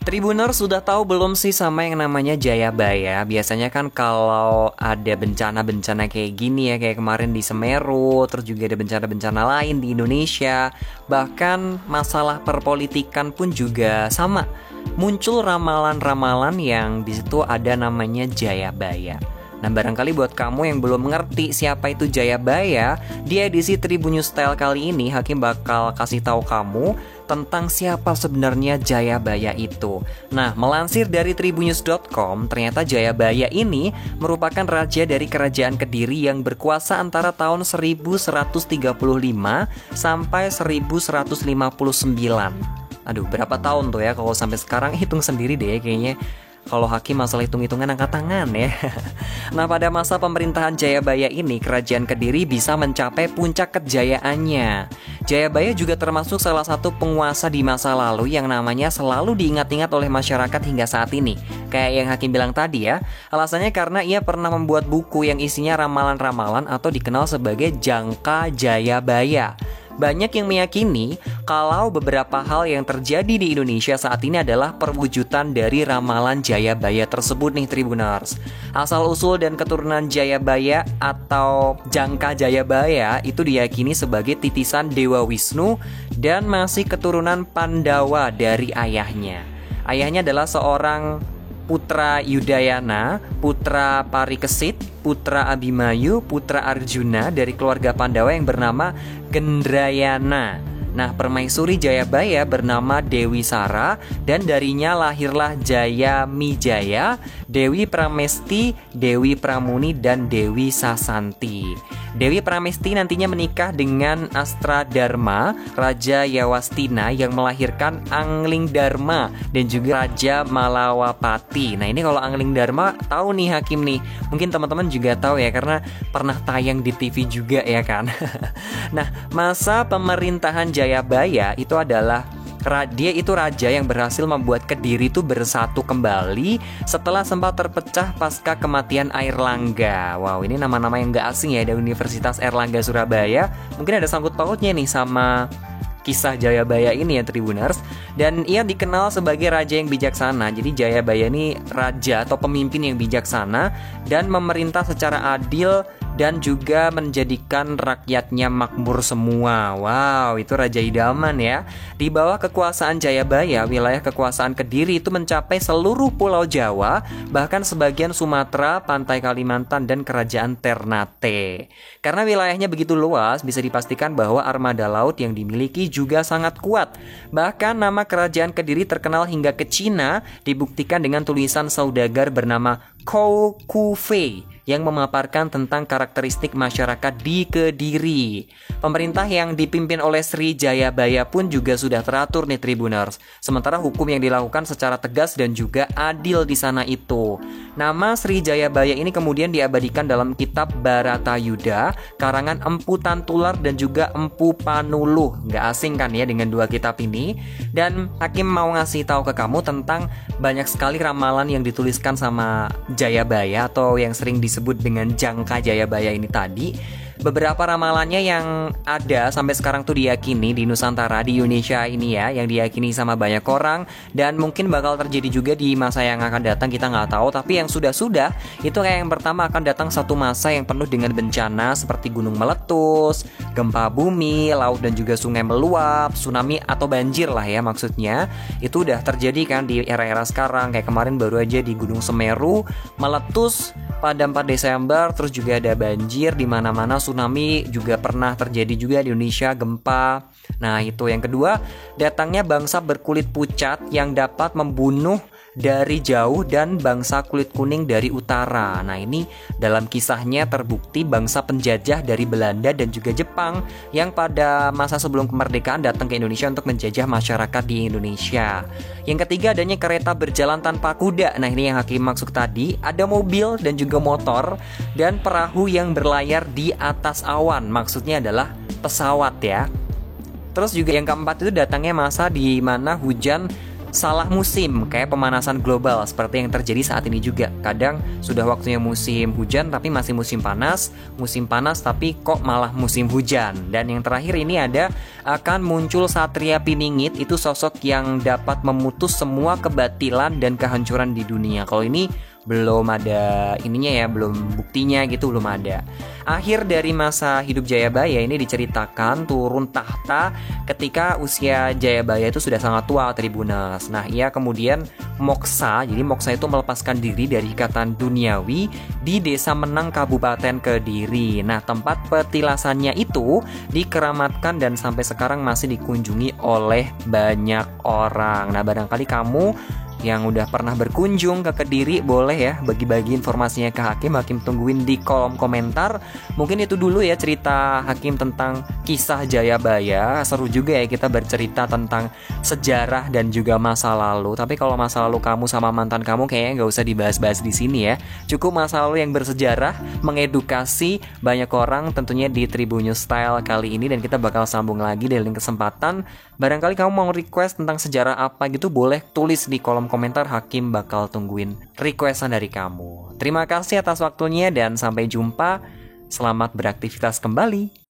Tribuners sudah tahu belum sih sama yang namanya Jayabaya? Biasanya kan kalau ada bencana-bencana kayak gini ya, kayak kemarin di Semeru, terus juga ada bencana-bencana lain di Indonesia, bahkan masalah perpolitikan pun juga sama. Muncul ramalan-ramalan yang di situ ada namanya Jayabaya. Nah, barangkali buat kamu yang belum mengerti siapa itu Jayabaya, di edisi Tribun News Style kali ini Hakim bakal kasih tahu kamu tentang siapa sebenarnya Jayabaya itu. Nah, melansir dari tribunnews.com, ternyata Jayabaya ini merupakan raja dari kerajaan Kediri yang berkuasa antara tahun 1135 sampai 1159. Aduh, berapa tahun tuh ya kalau sampai sekarang, hitung sendiri deh kayaknya. Kalau Hakim masalah hitung-hitungan angkat tangan ya. Nah, pada masa pemerintahan Jayabaya ini, kerajaan Kediri bisa mencapai puncak kejayaannya. Jayabaya juga termasuk salah satu penguasa di masa lalu yang namanya selalu diingat-ingat oleh masyarakat hingga saat ini. Kayak yang Hakim bilang tadi ya, alasannya karena ia pernah membuat buku yang isinya ramalan-ramalan atau dikenal sebagai Jangka Jayabaya. Banyak yang meyakini kalau beberapa hal yang terjadi di Indonesia saat ini adalah perwujudan dari ramalan Jayabaya tersebut nih Tribuners. Asal-usul dan keturunan Jayabaya atau Jangka Jayabaya itu diyakini sebagai titisan Dewa Wisnu dan masih keturunan Pandawa dari ayahnya. Ayahnya adalah seorang putra Yudayana, putra Parikesit, putra Abimayu, putra Arjuna dari keluarga Pandawa yang bernama Gendrayana. Nah, permaisuri Jayabaya bernama Dewi Sara dan darinya lahirlah Jayamijaya, Dewi Pramesti, Dewi Pramuni, dan Dewi Sasanti. Dewi Pramesti nantinya menikah dengan Astradharma, Raja Yawastina yang melahirkan Anglingdarma dan juga Raja Malawapati. Nah, ini kalau Anglingdarma tahu nih Hakim nih. Mungkin teman-teman juga tahu ya karena pernah tayang di TV juga ya kan. Nah, masa pemerintahan Jayabaya itu adalah dia itu raja yang berhasil membuat Kediri itu bersatu kembali setelah sempat terpecah pasca kematian Airlangga. Wow, ini nama-nama yang gak asing ya dari Universitas Airlangga Surabaya. Mungkin ada sangkut pautnya nih sama kisah Jayabaya ini ya Tribuners. Dan ia dikenal sebagai raja yang bijaksana. Jadi Jayabaya ini raja atau pemimpin yang bijaksana dan memerintah secara adil dan juga menjadikan rakyatnya makmur semua. Wow, itu raja idaman ya. Di bawah kekuasaan Jayabaya, wilayah kekuasaan Kediri itu mencapai seluruh Pulau Jawa, bahkan sebagian Sumatera, pantai Kalimantan, dan kerajaan Ternate. Karena wilayahnya begitu luas, bisa dipastikan bahwa armada laut yang dimiliki juga sangat kuat. Bahkan nama kerajaan Kediri terkenal hingga ke Cina, dibuktikan dengan tulisan saudagar bernama Kou Ku Fei yang memaparkan tentang karakteristik masyarakat di Kediri. Pemerintah yang dipimpin oleh Sri Jayabaya pun juga sudah teratur nih Tribuners. Sementara hukum yang dilakukan secara tegas dan juga adil di sana itu. Nama Sri Jayabaya ini kemudian diabadikan dalam kitab Bharatayuda, karangan Empu Tantular dan juga Empu Panuluh. Nggak asing kan ya dengan dua kitab ini. Dan Hakim mau ngasih tahu ke kamu tentang banyak sekali ramalan yang dituliskan sama Jayabaya atau yang sering disebut dengan Jangka Jayabaya ini tadi. Beberapa ramalannya yang ada sampai sekarang tuh diyakini di Nusantara, di Indonesia ini ya, yang diyakini sama banyak orang dan mungkin bakal terjadi juga di masa yang akan datang, kita nggak tahu. Tapi yang sudah itu kayak yang pertama akan datang satu masa yang penuh dengan bencana seperti gunung meletus, gempa bumi, laut dan juga sungai meluap, tsunami atau banjir lah ya maksudnya. Itu udah terjadi kan di era-era sekarang. Kayak kemarin baru aja di Gunung Semeru meletus pada 4 Desember, terus juga ada banjir di mana-mana, tsunami juga pernah terjadi juga di Indonesia, gempa. Nah, itu yang kedua, datangnya bangsa berkulit pucat yang dapat membunuh dari jauh dan bangsa kulit kuning dari utara. Nah, ini dalam kisahnya terbukti bangsa penjajah dari Belanda dan juga Jepang yang pada masa sebelum kemerdekaan datang ke Indonesia untuk menjajah masyarakat di Indonesia. Yang ketiga, adanya kereta berjalan tanpa kuda. Nah, ini yang Hakim maksud tadi. Ada mobil dan juga motor dan perahu yang berlayar di atas awan. Maksudnya adalah pesawat ya. Terus juga yang keempat itu datangnya masa di mana hujan salah musim, kayak pemanasan global seperti yang terjadi saat ini juga. Kadang sudah waktunya musim hujan tapi masih musim panas tapi kok malah musim hujan. Dan yang terakhir ini ada akan muncul Satria Piningit, itu sosok yang dapat memutus semua kebatilan dan kehancuran di dunia. Kalau ini belum ada ininya ya, belum buktinya gitu, belum ada. Akhir dari masa hidup Jayabaya ini diceritakan turun tahta ketika usia Jayabaya itu sudah sangat tua, Tribuners. Nah, ia kemudian moksa, jadi moksa itu melepaskan diri dari ikatan duniawi di Desa Menang Kabupaten Kediri. Nah, tempat petilasannya itu dikeramatkan dan sampai sekarang masih dikunjungi oleh banyak orang. Nah, barangkali kamu yang udah pernah berkunjung ke Kediri boleh ya bagi-bagi informasinya ke Hakim tungguin di kolom komentar. Mungkin itu dulu ya cerita Hakim tentang kisah Jayabaya. Seru juga ya kita bercerita tentang sejarah dan juga masa lalu. Tapi kalau masa lalu kamu sama mantan kamu kayaknya nggak usah dibahas-bahas di sini ya. Cukup masa lalu yang bersejarah, mengedukasi banyak orang tentunya di Tribunnews Style kali ini. Dan kita bakal sambung lagi di lain kesempatan. Barangkali kamu mau request tentang sejarah apa gitu, boleh tulis di kolom komentar. Hakim bakal tungguin requestan dari kamu. Terima kasih atas waktunya dan sampai jumpa. Selamat beraktivitas kembali.